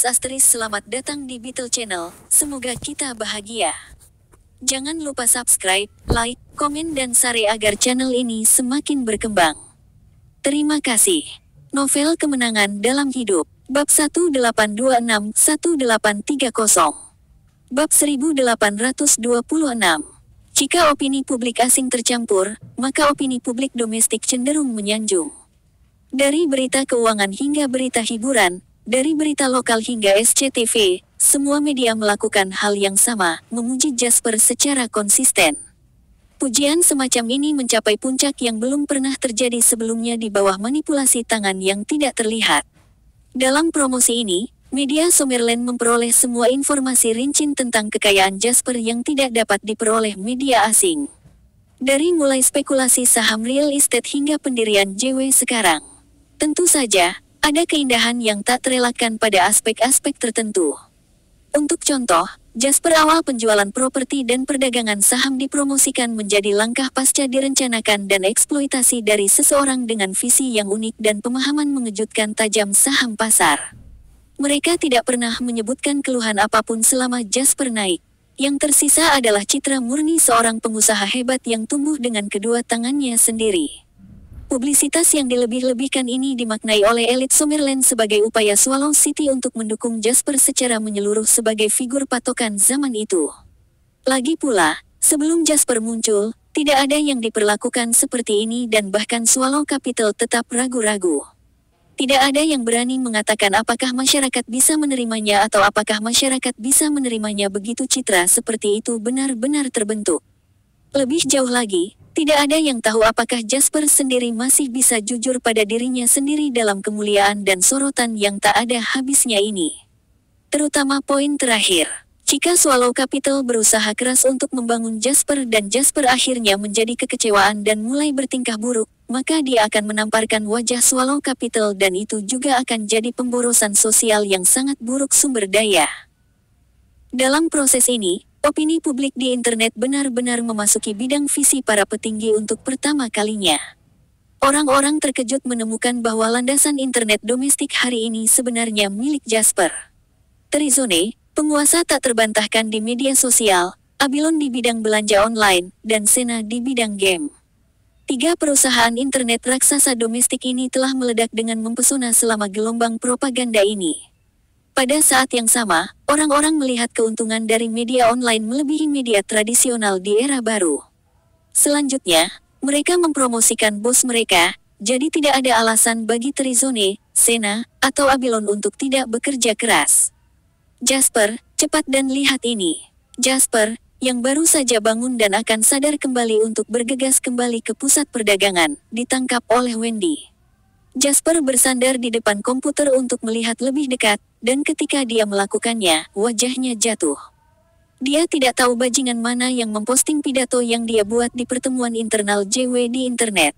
Selamat datang di Beetle Channel, semoga kita bahagia. Jangan lupa subscribe, like, komen dan share agar channel ini semakin berkembang. Terima kasih. Novel Kemenangan Dalam Hidup, Bab 1826-1830. Bab 1826. Jika opini publik asing tercampur, maka opini publik domestik cenderung menyanjung. Dari berita keuangan hingga berita hiburan, dari berita lokal hingga SCTV, semua media melakukan hal yang sama, memuji Jasper secara konsisten. Pujian semacam ini mencapai puncak yang belum pernah terjadi sebelumnya di bawah manipulasi tangan yang tidak terlihat. Dalam promosi ini, media Summerland memperoleh semua informasi rinci tentang kekayaan Jasper yang tidak dapat diperoleh media asing. Dari mulai spekulasi saham real estate hingga pendirian JW sekarang. Tentu saja, ada keindahan yang tak terelakkan pada aspek-aspek tertentu. Untuk contoh, Jasper awal penjualan properti dan perdagangan saham dipromosikan menjadi langkah pasca direncanakan dan eksploitasi dari seseorang dengan visi yang unik dan pemahaman mengejutkan tajam saham pasar. Mereka tidak pernah menyebutkan keluhan apapun selama Jasper naik. Yang tersisa adalah citra murni seorang pengusaha hebat yang tumbuh dengan kedua tangannya sendiri. Publisitas yang dilebih-lebihkan ini dimaknai oleh elit Summerland sebagai upaya Swallow City untuk mendukung Jasper secara menyeluruh sebagai figur patokan zaman itu. Lagi pula, sebelum Jasper muncul, tidak ada yang diperlakukan seperti ini dan bahkan Swallow Capital tetap ragu-ragu. Tidak ada yang berani mengatakan apakah masyarakat bisa menerimanya atau apakah masyarakat bisa menerimanya begitu citra seperti itu benar-benar terbentuk. Lebih jauh lagi, tidak ada yang tahu apakah Jasper sendiri masih bisa jujur pada dirinya sendiri dalam kemuliaan dan sorotan yang tak ada habisnya ini. Terutama poin terakhir, jika Swallow Capital berusaha keras untuk membangun Jasper dan Jasper akhirnya menjadi kekecewaan dan mulai bertingkah buruk, maka dia akan menamparkan wajah Swallow Capital dan itu juga akan jadi pemborosan sosial yang sangat buruk sumber daya. Dalam proses ini, opini publik di internet benar-benar memasuki bidang visi para petinggi untuk pertama kalinya. Orang-orang terkejut menemukan bahwa landasan internet domestik hari ini sebenarnya milik Jasper. Terizone, penguasa tak terbantahkan di media sosial, Abilon di bidang belanja online, dan Sena di bidang game. 3 perusahaan internet raksasa domestik ini telah meledak dengan mempesona selama gelombang propaganda ini. Pada saat yang sama, orang-orang melihat keuntungan dari media online melebihi media tradisional di era baru. Selanjutnya, mereka mempromosikan bos mereka, jadi tidak ada alasan bagi Terizone, Sena, atau Abilon untuk tidak bekerja keras. Jasper, cepat dan lihat ini. Jasper, yang baru saja bangun dan akan sadar kembali untuk bergegas kembali ke pusat perdagangan, ditangkap oleh Wendy. Jasper bersandar di depan komputer untuk melihat lebih dekat, dan ketika dia melakukannya, wajahnya jatuh. Dia tidak tahu bajingan mana yang memposting pidato yang dia buat di pertemuan internal JW di internet.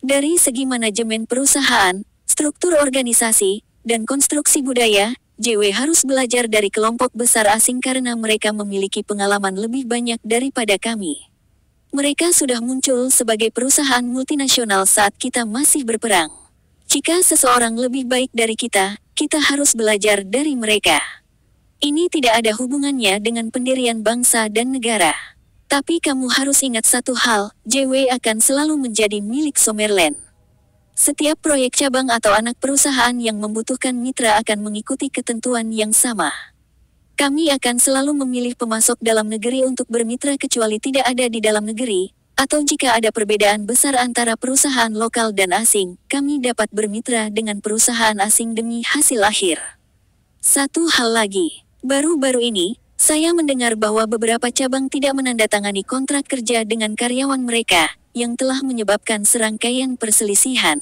Dari segi manajemen perusahaan, struktur organisasi, dan konstruksi budaya, JW harus belajar dari kelompok besar asing karena mereka memiliki pengalaman lebih banyak daripada kami. Mereka sudah muncul sebagai perusahaan multinasional saat kita masih berperang. Jika seseorang lebih baik dari kita, kita harus belajar dari mereka. Ini tidak ada hubungannya dengan pendirian bangsa dan negara. Tapi kamu harus ingat satu hal, JW akan selalu menjadi milik Summerland. Setiap proyek cabang atau anak perusahaan yang membutuhkan mitra akan mengikuti ketentuan yang sama. Kami akan selalu memilih pemasok dalam negeri untuk bermitra kecuali tidak ada di dalam negeri. Atau jika ada perbedaan besar antara perusahaan lokal dan asing, kami dapat bermitra dengan perusahaan asing demi hasil akhir. Satu hal lagi, baru-baru ini, saya mendengar bahwa beberapa cabang tidak menandatangani kontrak kerja dengan karyawan mereka, yang telah menyebabkan serangkaian perselisihan.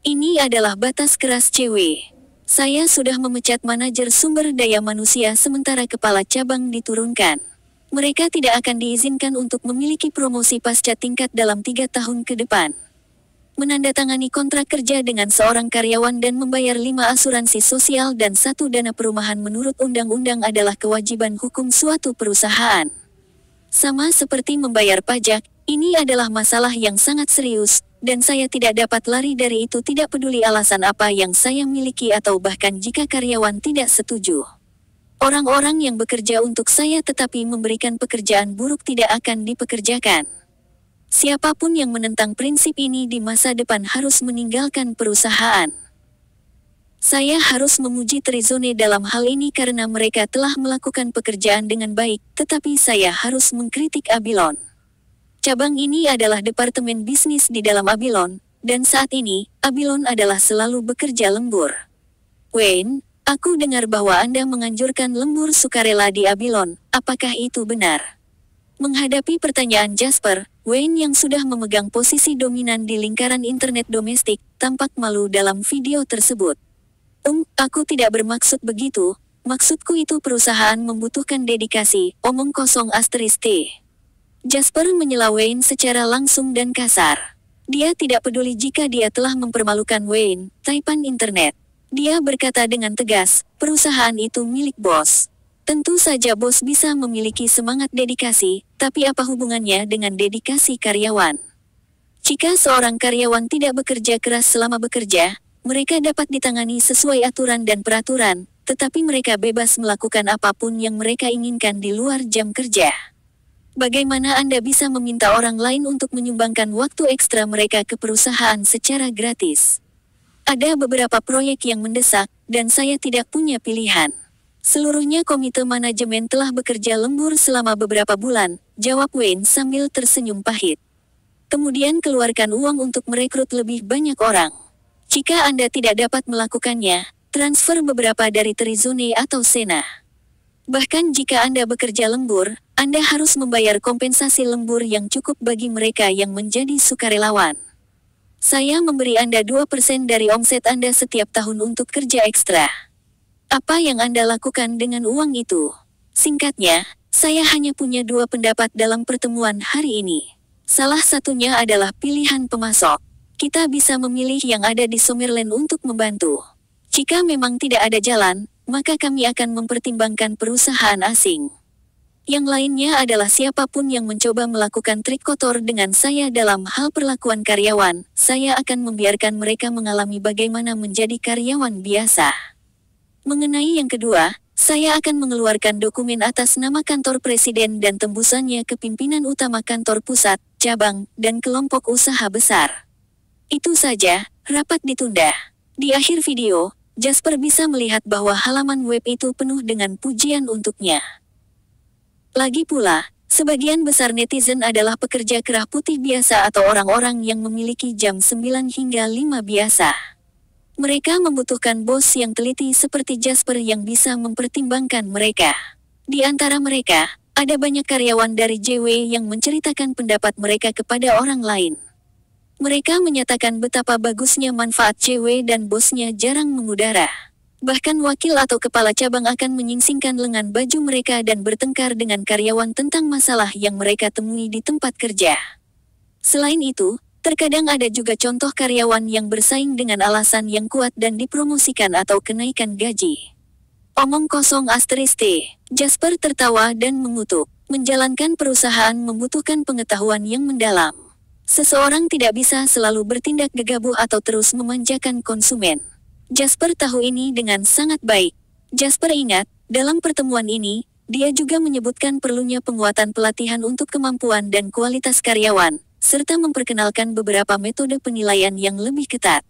Ini adalah batas keras CW. Saya sudah memecat manajer sumber daya manusia sementara kepala cabang diturunkan. Mereka tidak akan diizinkan untuk memiliki promosi pasca tingkat dalam 3 tahun ke depan. Menandatangani kontrak kerja dengan seorang karyawan dan membayar 5 asuransi sosial dan 1 dana perumahan menurut undang-undang adalah kewajiban hukum suatu perusahaan. Sama seperti membayar pajak, Ini adalah masalah yang sangat serius, dan saya tidak dapat lari dari itu tidak peduli alasan apa yang saya miliki atau bahkan jika karyawan tidak setuju. Orang-orang yang bekerja untuk saya tetapi memberikan pekerjaan buruk tidak akan dipekerjakan. Siapapun yang menentang prinsip ini di masa depan harus meninggalkan perusahaan. Saya harus memuji Trizone dalam hal ini karena mereka telah melakukan pekerjaan dengan baik, tetapi saya harus mengkritik Abilon. Cabang ini adalah departemen bisnis di dalam Abilon, dan saat ini, Abilon adalah selalu bekerja lembur. Wayne, aku dengar bahwa Anda menganjurkan lembur sukarela di Abilon, apakah itu benar? Menghadapi pertanyaan Jasper, Wayne yang sudah memegang posisi dominan di lingkaran internet domestik, tampak malu dalam video tersebut. Aku tidak bermaksud begitu, maksudku itu perusahaan membutuhkan dedikasi, omong kosong asterisk T. Jasper menyela Wayne secara langsung dan kasar. Dia tidak peduli jika dia telah mempermalukan Wayne, taipan internet. Dia berkata dengan tegas, perusahaan itu milik bos. Tentu saja bos bisa memiliki semangat dedikasi, tapi apa hubungannya dengan dedikasi karyawan? Jika seorang karyawan tidak bekerja keras selama bekerja, mereka dapat ditangani sesuai aturan dan peraturan, tetapi mereka bebas melakukan apapun yang mereka inginkan di luar jam kerja. Bagaimana Anda bisa meminta orang lain untuk menyumbangkan waktu ekstra mereka ke perusahaan secara gratis? Ada beberapa proyek yang mendesak, dan saya tidak punya pilihan. Seluruhnya komite manajemen telah bekerja lembur selama beberapa bulan, jawab Wayne sambil tersenyum pahit. Kemudian keluarkan uang untuk merekrut lebih banyak orang. Jika Anda tidak dapat melakukannya, transfer beberapa dari Trizone atau Sena. Bahkan jika Anda bekerja lembur, Anda harus membayar kompensasi lembur yang cukup bagi mereka yang menjadi sukarelawan. Saya memberi Anda 2% dari omset Anda setiap tahun untuk kerja ekstra. Apa yang Anda lakukan dengan uang itu? Singkatnya, saya hanya punya 2 pendapat dalam pertemuan hari ini. Salah satunya adalah pilihan pemasok. Kita bisa memilih yang ada di Summerland untuk membantu. Jika memang tidak ada jalan, maka kami akan mempertimbangkan perusahaan asing. Yang lainnya adalah siapapun yang mencoba melakukan trik kotor dengan saya dalam hal perlakuan karyawan, saya akan membiarkan mereka mengalami bagaimana menjadi karyawan biasa. Mengenai yang kedua, saya akan mengeluarkan dokumen atas nama kantor presiden dan tembusannya ke pimpinan utama kantor pusat, cabang, dan kelompok usaha besar. Itu saja, rapat ditunda. Di akhir video, Jasper bisa melihat bahwa halaman web itu penuh dengan pujian untuknya. Lagi pula, sebagian besar netizen adalah pekerja kerah putih biasa atau orang-orang yang memiliki jam 9 hingga 5 biasa. Mereka membutuhkan bos yang teliti seperti Jasper yang bisa mempertimbangkan mereka. Di antara mereka, ada banyak karyawan dari JW yang menceritakan pendapat mereka kepada orang lain. Mereka menyatakan betapa bagusnya manfaat JW dan bosnya jarang mengudara. Bahkan wakil atau kepala cabang akan menyingsingkan lengan baju mereka dan bertengkar dengan karyawan tentang masalah yang mereka temui di tempat kerja. Selain itu, terkadang ada juga contoh karyawan yang bersaing dengan alasan yang kuat dan dipromosikan atau kenaikan gaji. Omong kosong asterisk T. Jasper tertawa dan mengutuk. Menjalankan perusahaan membutuhkan pengetahuan yang mendalam. Seseorang tidak bisa selalu bertindak gegabah atau terus memanjakan konsumen. Jasper tahu ini dengan sangat baik. Jasper ingat, dalam pertemuan ini, dia juga menyebutkan perlunya penguatan pelatihan untuk kemampuan dan kualitas karyawan, serta memperkenalkan beberapa metode penilaian yang lebih ketat.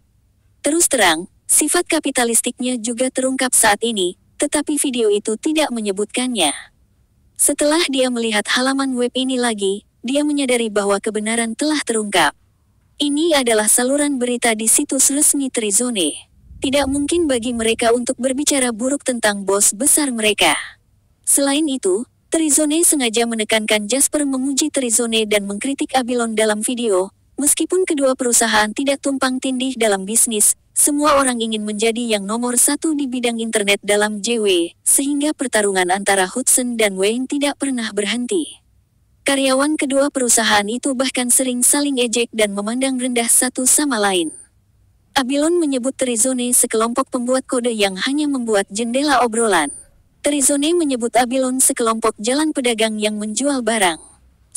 Terus terang, sifat kapitalistiknya juga terungkap saat ini, tetapi video itu tidak menyebutkannya. Setelah dia melihat halaman web ini lagi, dia menyadari bahwa kebenaran telah terungkap. Ini adalah saluran berita di situs resmi Trizone. Tidak mungkin bagi mereka untuk berbicara buruk tentang bos besar mereka. Selain itu, Trizone sengaja menekankan Jasper memuji Trizone dan mengkritik Abilon dalam video. Meskipun kedua perusahaan tidak tumpang tindih dalam bisnis, semua orang ingin menjadi yang nomor satu di bidang internet dalam JW, sehingga pertarungan antara Hudson dan Wayne tidak pernah berhenti. Karyawan kedua perusahaan itu bahkan sering saling ejek dan memandang rendah satu sama lain. Abilon menyebut Trizone sekelompok pembuat kode yang hanya membuat jendela obrolan. Trizone menyebut Abilon sekelompok jalan pedagang yang menjual barang.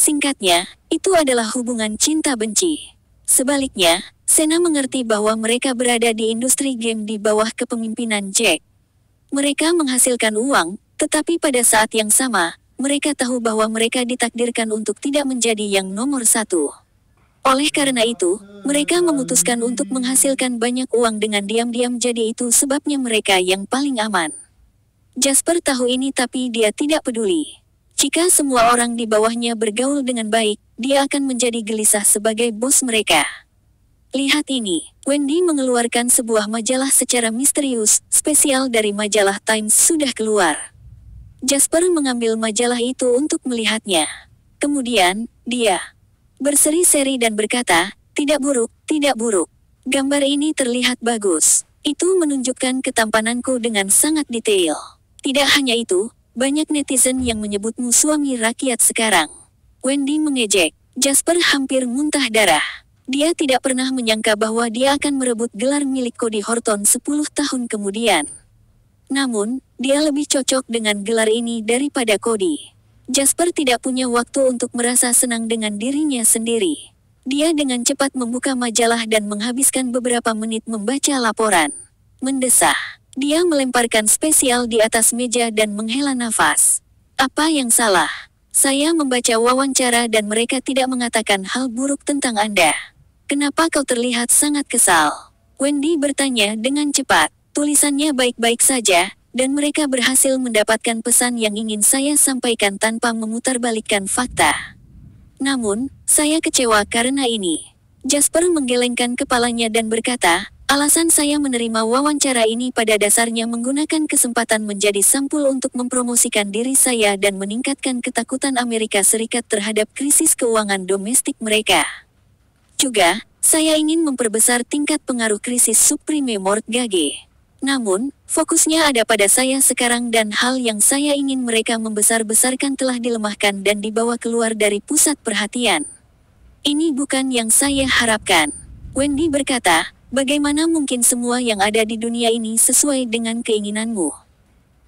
Singkatnya, itu adalah hubungan cinta-benci. Sebaliknya, Sena mengerti bahwa mereka berada di industri game di bawah kepemimpinan Jack. Mereka menghasilkan uang, tetapi pada saat yang sama, mereka tahu bahwa mereka ditakdirkan untuk tidak menjadi yang nomor satu. Oleh karena itu, mereka memutuskan untuk menghasilkan banyak uang dengan diam-diam, jadi itu sebabnya mereka yang paling aman. Jasper tahu ini tapi dia tidak peduli. Jika semua orang di bawahnya bergaul dengan baik, dia akan menjadi gelisah sebagai bos mereka. Lihat ini, Wendy mengeluarkan sebuah majalah secara misterius, spesial dari majalah Times sudah keluar. Jasper mengambil majalah itu untuk melihatnya. Kemudian, dia berseri-seri dan berkata, tidak buruk, tidak buruk. Gambar ini terlihat bagus. Itu menunjukkan ketampananku dengan sangat detail. Tidak hanya itu, banyak netizen yang menyebutmu suami rakyat sekarang. Wendy mengejek. Jasper hampir muntah darah. Dia tidak pernah menyangka bahwa dia akan merebut gelar milik Cody Horton 10 tahun kemudian. Namun, dia lebih cocok dengan gelar ini daripada Cody. Jasper tidak punya waktu untuk merasa senang dengan dirinya sendiri. Dia dengan cepat membuka majalah dan menghabiskan beberapa menit membaca laporan. Mendesah. Dia melemparkan spesial di atas meja dan menghela nafas. Apa yang salah? Saya membaca wawancara dan mereka tidak mengatakan hal buruk tentang Anda. Kenapa kau terlihat sangat kesal? Wendy bertanya dengan cepat. Tulisannya baik-baik saja, dan mereka berhasil mendapatkan pesan yang ingin saya sampaikan tanpa memutarbalikkan fakta. Namun, saya kecewa karena ini. Jasper menggelengkan kepalanya dan berkata, alasan saya menerima wawancara ini pada dasarnya menggunakan kesempatan menjadi sampul untuk mempromosikan diri saya dan meningkatkan ketakutan Amerika Serikat terhadap krisis keuangan domestik mereka. Juga, saya ingin memperbesar tingkat pengaruh krisis subprime mortgage. Namun, fokusnya ada pada saya sekarang dan hal yang saya ingin mereka membesar-besarkan telah dilemahkan dan dibawa keluar dari pusat perhatian. Ini bukan yang saya harapkan. Wendy berkata, bagaimana mungkin semua yang ada di dunia ini sesuai dengan keinginanmu?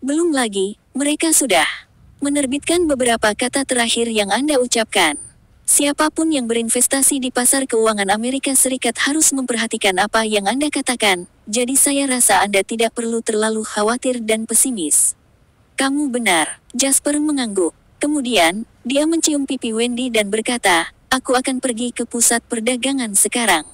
Belum lagi, mereka sudah menerbitkan beberapa kata terakhir yang Anda ucapkan. Siapapun yang berinvestasi di pasar keuangan Amerika Serikat harus memperhatikan apa yang Anda katakan, jadi saya rasa Anda tidak perlu terlalu khawatir dan pesimis. Kamu benar, Jasper mengangguk. Kemudian, dia mencium pipi Wendy dan berkata, aku akan pergi ke pusat perdagangan sekarang.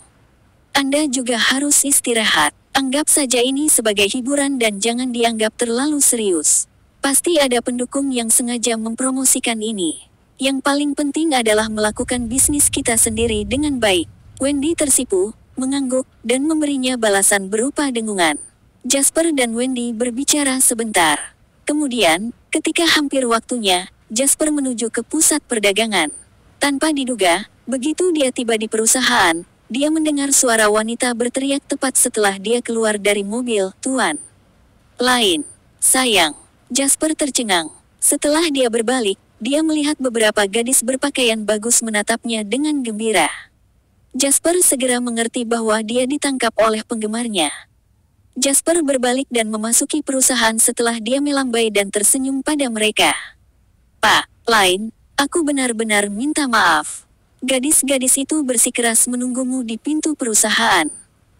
Anda juga harus istirahat. Anggap saja ini sebagai hiburan dan jangan dianggap terlalu serius. Pasti ada pendukung yang sengaja mempromosikan ini. Yang paling penting adalah melakukan bisnis kita sendiri dengan baik. Wendy tersipu, mengangguk, dan memberinya balasan berupa dengungan. Jasper dan Wendy berbicara sebentar. Kemudian, ketika hampir waktunya, Jasper menuju ke pusat perdagangan. Tanpa diduga, begitu dia tiba di perusahaan, dia mendengar suara wanita berteriak tepat setelah dia keluar dari mobil. Tuan lain, sayang. Jasper tercengang. Setelah dia berbalik, dia melihat beberapa gadis berpakaian bagus menatapnya dengan gembira. Jasper segera mengerti bahwa dia ditangkap oleh penggemarnya. Jasper berbalik dan memasuki perusahaan setelah dia melambai dan tersenyum pada mereka. Pak Lain, aku benar-benar minta maaf. Gadis-gadis itu bersikeras menunggumu di pintu perusahaan.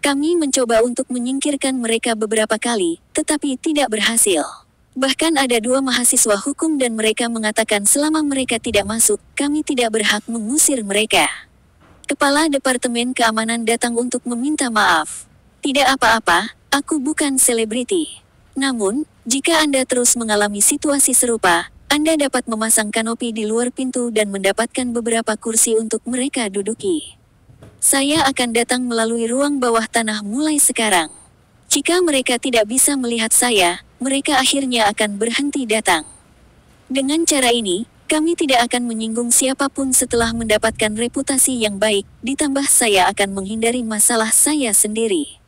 Kami mencoba untuk menyingkirkan mereka beberapa kali, tetapi tidak berhasil. Bahkan ada 2 mahasiswa hukum dan mereka mengatakan selama mereka tidak masuk, kami tidak berhak mengusir mereka. Kepala Departemen Keamanan datang untuk meminta maaf. Tidak apa-apa, aku bukan selebriti. Namun, jika Anda terus mengalami situasi serupa, Anda dapat memasang kanopi di luar pintu dan mendapatkan beberapa kursi untuk mereka duduki. Saya akan datang melalui ruang bawah tanah mulai sekarang. Jika mereka tidak bisa melihat saya, mereka akhirnya akan berhenti datang. Dengan cara ini, kami tidak akan menyinggung siapapun setelah mendapatkan reputasi yang baik, ditambah saya akan menghindari masalah saya sendiri.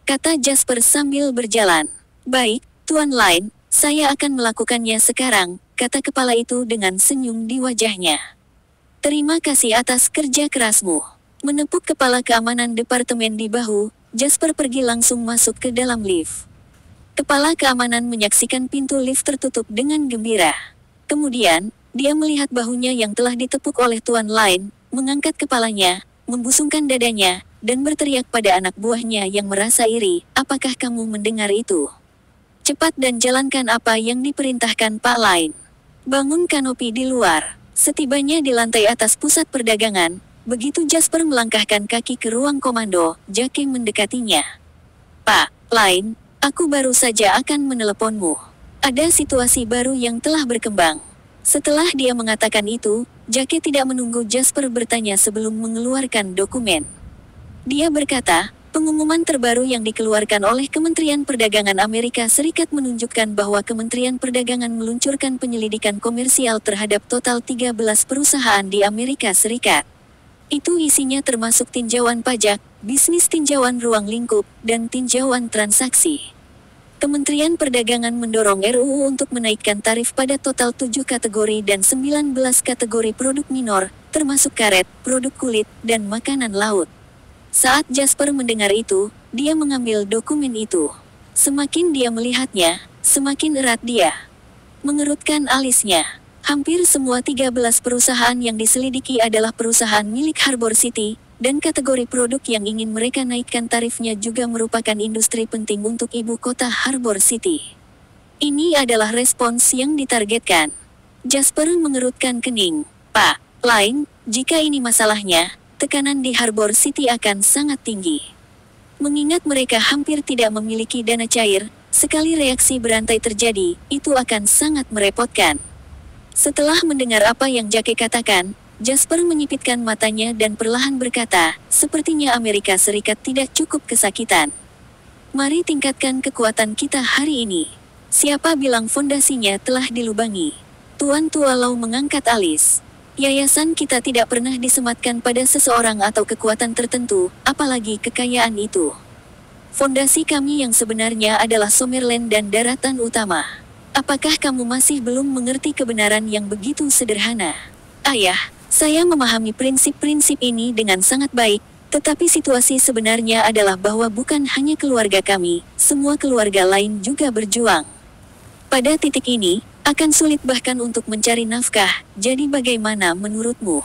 Kata Jasper sambil berjalan. Baik, Tuan Lain, saya akan melakukannya sekarang, kata kepala itu dengan senyum di wajahnya. Terima kasih atas kerja kerasmu. Menepuk kepala keamanan departemen di bahu, Jasper pergi langsung masuk ke dalam lift. Kepala keamanan menyaksikan pintu lift tertutup dengan gembira. Kemudian, dia melihat bahunya yang telah ditepuk oleh Tuan Lain, mengangkat kepalanya, membusungkan dadanya, dan berteriak pada anak buahnya yang merasa iri, apakah kamu mendengar itu? Cepat dan jalankan apa yang diperintahkan Pak Lain. Bangun kanopi di luar. Setibanya di lantai atas pusat perdagangan, begitu Jasper melangkahkan kaki ke ruang komando, Jake mendekatinya. Pak Lain, aku baru saja akan meneleponmu. Ada situasi baru yang telah berkembang. Setelah dia mengatakan itu, Jake tidak menunggu Jasper bertanya sebelum mengeluarkan dokumen. Dia berkata, pengumuman terbaru yang dikeluarkan oleh Kementerian Perdagangan Amerika Serikat menunjukkan bahwa Kementerian Perdagangan meluncurkan penyelidikan komersial terhadap total 13 perusahaan di Amerika Serikat. Itu isinya termasuk tinjauan pajak, bisnis tinjauan ruang lingkup, dan tinjauan transaksi. Kementerian Perdagangan mendorong RUU untuk menaikkan tarif pada total 7 kategori dan 19 kategori produk minor, termasuk karet, produk kulit, dan makanan laut. Saat Jasper mendengar itu, dia mengambil dokumen itu. Semakin dia melihatnya, semakin erat dia mengerutkan alisnya. Hampir semua 13 perusahaan yang diselidiki adalah perusahaan milik Harbor City, dan kategori produk yang ingin mereka naikkan tarifnya juga merupakan industri penting untuk ibu kota Harbor City. Ini adalah respons yang ditargetkan. Jasper mengerutkan kening. Pak Lain, jika ini masalahnya, tekanan di Harbor City akan sangat tinggi. Mengingat mereka hampir tidak memiliki dana cair, sekali reaksi berantai terjadi, itu akan sangat merepotkan. Setelah mendengar apa yang Jake katakan, Jasper menyipitkan matanya dan perlahan berkata, sepertinya Amerika Serikat tidak cukup kesakitan. Mari tingkatkan kekuatan kita hari ini. Siapa bilang fondasinya telah dilubangi? Tuan Tua Lau mengangkat alis. Yayasan kita tidak pernah disematkan pada seseorang atau kekuatan tertentu, apalagi kekayaan itu. Fondasi kami yang sebenarnya adalah Summerland dan daratan utama. Apakah kamu masih belum mengerti kebenaran yang begitu sederhana? Ayah, saya memahami prinsip-prinsip ini dengan sangat baik, tetapi situasi sebenarnya adalah bahwa bukan hanya keluarga kami, semua keluarga lain juga berjuang. Pada titik ini, akan sulit bahkan untuk mencari nafkah, jadi bagaimana menurutmu?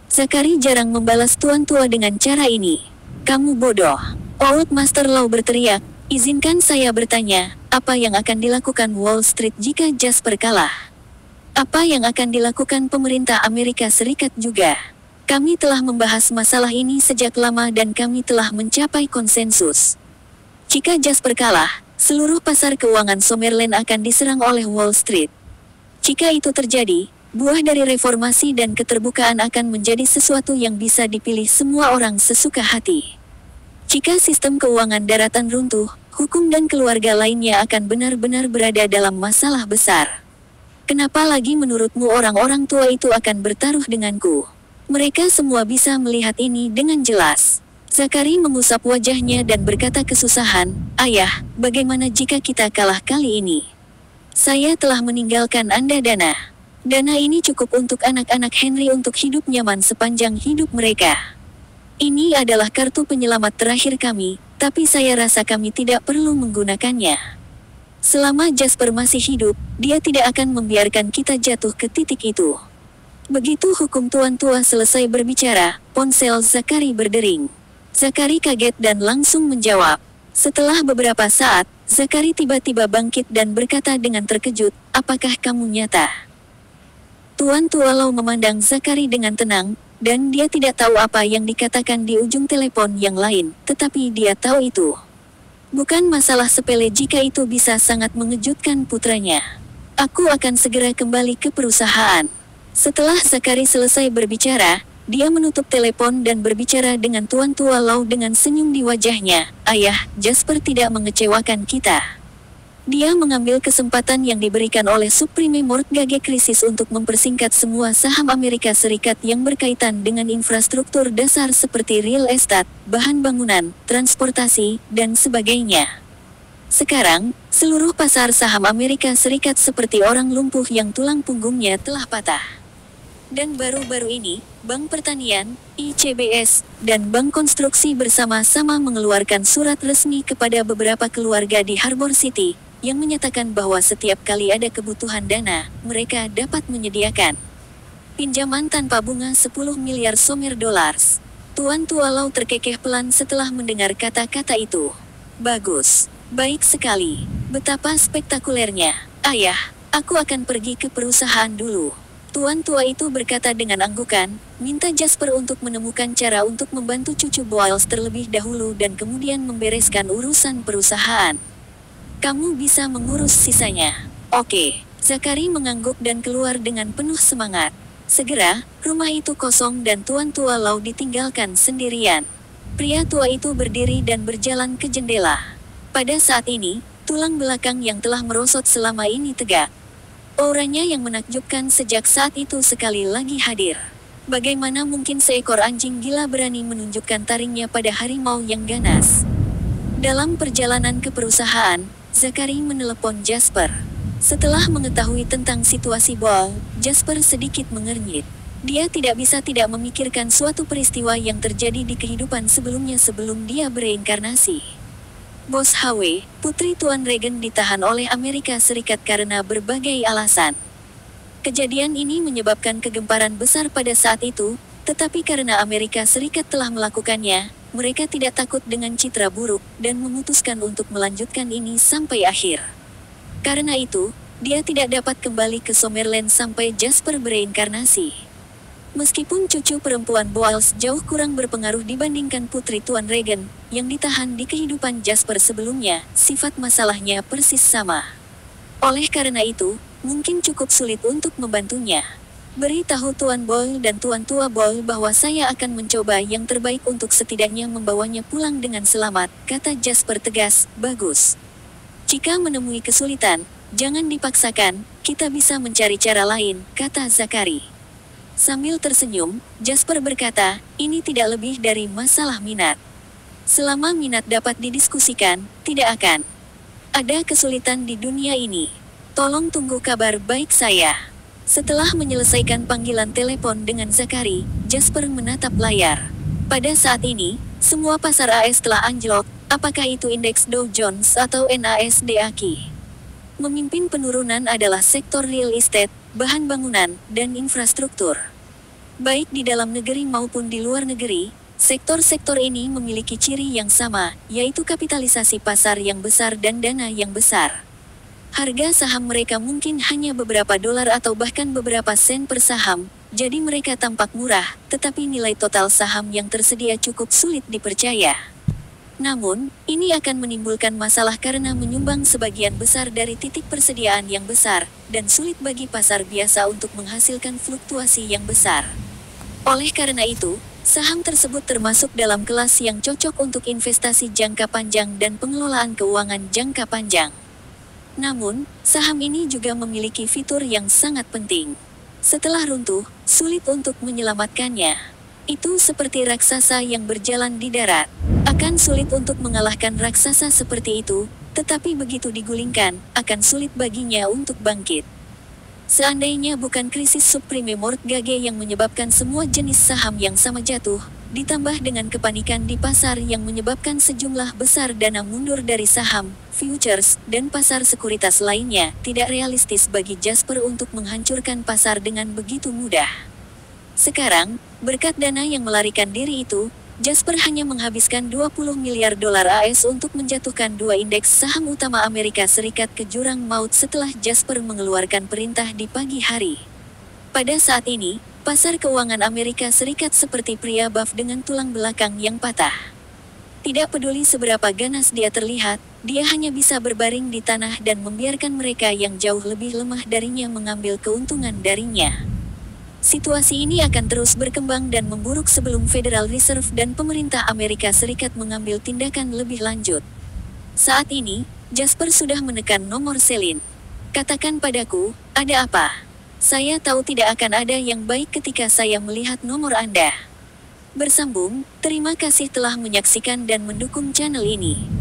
Zakari jarang membalas Tuan Tua dengan cara ini. Kamu bodoh. Old Master Lau berteriak, izinkan saya bertanya, apa yang akan dilakukan Wall Street jika Jasper kalah? Apa yang akan dilakukan pemerintah Amerika Serikat juga? Kami telah membahas masalah ini sejak lama dan kami telah mencapai konsensus. Jika Jasper kalah, seluruh pasar keuangan Summerland akan diserang oleh Wall Street. Jika itu terjadi, buah dari reformasi dan keterbukaan akan menjadi sesuatu yang bisa dipilih semua orang sesuka hati. Jika sistem keuangan daratan runtuh, hukum dan keluarga lainnya akan benar-benar berada dalam masalah besar. Kenapa lagi menurutmu orang-orang tua itu akan bertaruh denganku? Mereka semua bisa melihat ini dengan jelas. Zakari mengusap wajahnya dan berkata kesusahan, Ayah, bagaimana jika kita kalah kali ini? Saya telah meninggalkan Anda dana. Dana ini cukup untuk anak-anak Henry untuk hidup nyaman sepanjang hidup mereka. Ini adalah kartu penyelamat terakhir kami, tapi saya rasa kami tidak perlu menggunakannya. Selama Jasper masih hidup, dia tidak akan membiarkan kita jatuh ke titik itu. Begitu hukum Tuan Tua selesai berbicara, ponsel Zakari berdering. Zakari kaget dan langsung menjawab. Setelah beberapa saat, Zakari tiba-tiba bangkit dan berkata dengan terkejut, apakah kamu nyata? Tuan Tua Lau memandang Zakari dengan tenang, dan dia tidak tahu apa yang dikatakan di ujung telepon yang lain, tetapi dia tahu itu bukan masalah sepele jika itu bisa sangat mengejutkan putranya. Aku akan segera kembali ke perusahaan. Setelah Zakari selesai berbicara, dia menutup telepon dan berbicara dengan Tuan Tua Lau dengan senyum di wajahnya. Ayah, Jasper tidak mengecewakan kita. Dia mengambil kesempatan yang diberikan oleh Supreme Mortgage Crisis untuk mempersingkat semua saham Amerika Serikat yang berkaitan dengan infrastruktur dasar seperti real estate, bahan bangunan, transportasi, dan sebagainya. Sekarang, seluruh pasar saham Amerika Serikat seperti orang lumpuh yang tulang punggungnya telah patah. Dan baru-baru ini, Bank Pertanian, ICBS, dan Bank Konstruksi bersama-sama mengeluarkan surat resmi kepada beberapa keluarga di Harbor City, yang menyatakan bahwa setiap kali ada kebutuhan dana, mereka dapat menyediakan pinjaman tanpa bunga 10 miliar somer dollars. Tuan Tua Lau terkekeh pelan setelah mendengar kata-kata itu. Bagus. Baik sekali. Betapa spektakulernya. Ayah, aku akan pergi ke perusahaan dulu. Tuan tua itu berkata dengan anggukan, minta Jasper untuk menemukan cara untuk membantu cucu Boyles terlebih dahulu dan kemudian membereskan urusan perusahaan. Kamu bisa mengurus sisanya. Oke. Zachary mengangguk dan keluar dengan penuh semangat. Segera, rumah itu kosong dan Tuan Tua Lau ditinggalkan sendirian. Pria tua itu berdiri dan berjalan ke jendela. Pada saat ini, tulang belakang yang telah merosot selama ini tegak. Auranya yang menakjubkan sejak saat itu sekali lagi hadir. Bagaimana mungkin seekor anjing gila berani menunjukkan taringnya pada harimau yang ganas? Dalam perjalanan ke perusahaan, Zachary menelepon Jasper. Setelah mengetahui tentang situasi Boyle, Jasper sedikit mengernyit. Dia tidak bisa tidak memikirkan suatu peristiwa yang terjadi di kehidupan sebelumnya sebelum dia bereinkarnasi. Bos HW, Putri Tuan Regan ditahan oleh Amerika Serikat karena berbagai alasan. Kejadian ini menyebabkan kegemparan besar pada saat itu, tetapi karena Amerika Serikat telah melakukannya, mereka tidak takut dengan citra buruk, dan memutuskan untuk melanjutkan ini sampai akhir. Karena itu, dia tidak dapat kembali ke Summerland sampai Jasper bereinkarnasi. Meskipun cucu perempuan Boyles jauh kurang berpengaruh dibandingkan Putri Tuan Regan, yang ditahan di kehidupan Jasper sebelumnya, sifat masalahnya persis sama. Oleh karena itu, mungkin cukup sulit untuk membantunya. Beritahu Tuan Boyle dan Tuan Tua Boyle bahwa saya akan mencoba yang terbaik untuk setidaknya membawanya pulang dengan selamat, kata Jasper tegas. Bagus. Jika menemui kesulitan, jangan dipaksakan, kita bisa mencari cara lain, kata Zachary. Sambil tersenyum, Jasper berkata, ini tidak lebih dari masalah minat. Selama minat dapat didiskusikan, tidak akan ada kesulitan di dunia ini. Tolong tunggu kabar baik saya. Setelah menyelesaikan panggilan telepon dengan Zachary, Jasper menatap layar. Pada saat ini, semua pasar AS telah anjlok, apakah itu indeks Dow Jones atau NASDAQ. Memimpin penurunan adalah sektor real estate, bahan bangunan, dan infrastruktur. Baik di dalam negeri maupun di luar negeri, sektor-sektor ini memiliki ciri yang sama, yaitu kapitalisasi pasar yang besar dan dana yang besar. Harga saham mereka mungkin hanya beberapa dolar atau bahkan beberapa sen per saham, jadi mereka tampak murah, tetapi nilai total saham yang tersedia cukup sulit dipercaya. Namun, ini akan menimbulkan masalah karena menyumbang sebagian besar dari titik persediaan yang besar, dan sulit bagi pasar biasa untuk menghasilkan fluktuasi yang besar. Oleh karena itu, saham tersebut termasuk dalam kelas yang cocok untuk investasi jangka panjang dan pengelolaan keuangan jangka panjang. Namun, saham ini juga memiliki fitur yang sangat penting. Setelah runtuh, sulit untuk menyelamatkannya. Itu seperti raksasa yang berjalan di darat. Akan sulit untuk mengalahkan raksasa seperti itu, tetapi begitu digulingkan, akan sulit baginya untuk bangkit. Seandainya bukan krisis subprime mortgage yang menyebabkan semua jenis saham yang sama jatuh, ditambah dengan kepanikan di pasar yang menyebabkan sejumlah besar dana mundur dari saham, futures, dan pasar sekuritas lainnya, tidak realistis bagi Jasper untuk menghancurkan pasar dengan begitu mudah. Sekarang, berkat dana yang melarikan diri itu, Jasper hanya menghabiskan 20 miliar dolar AS untuk menjatuhkan dua indeks saham utama Amerika Serikat ke jurang maut setelah Jasper mengeluarkan perintah di pagi hari. Pada saat ini, pasar keuangan Amerika Serikat seperti pria buff dengan tulang belakang yang patah. Tidak peduli seberapa ganas dia terlihat, dia hanya bisa berbaring di tanah dan membiarkan mereka yang jauh lebih lemah darinya mengambil keuntungan darinya. Situasi ini akan terus berkembang dan memburuk sebelum Federal Reserve dan pemerintah Amerika Serikat mengambil tindakan lebih lanjut. Saat ini, Jasper sudah menekan nomor Celine. Katakan padaku, ada apa? Saya tahu tidak akan ada yang baik ketika saya melihat nomor Anda. Bersambung, terima kasih telah menyaksikan dan mendukung channel ini.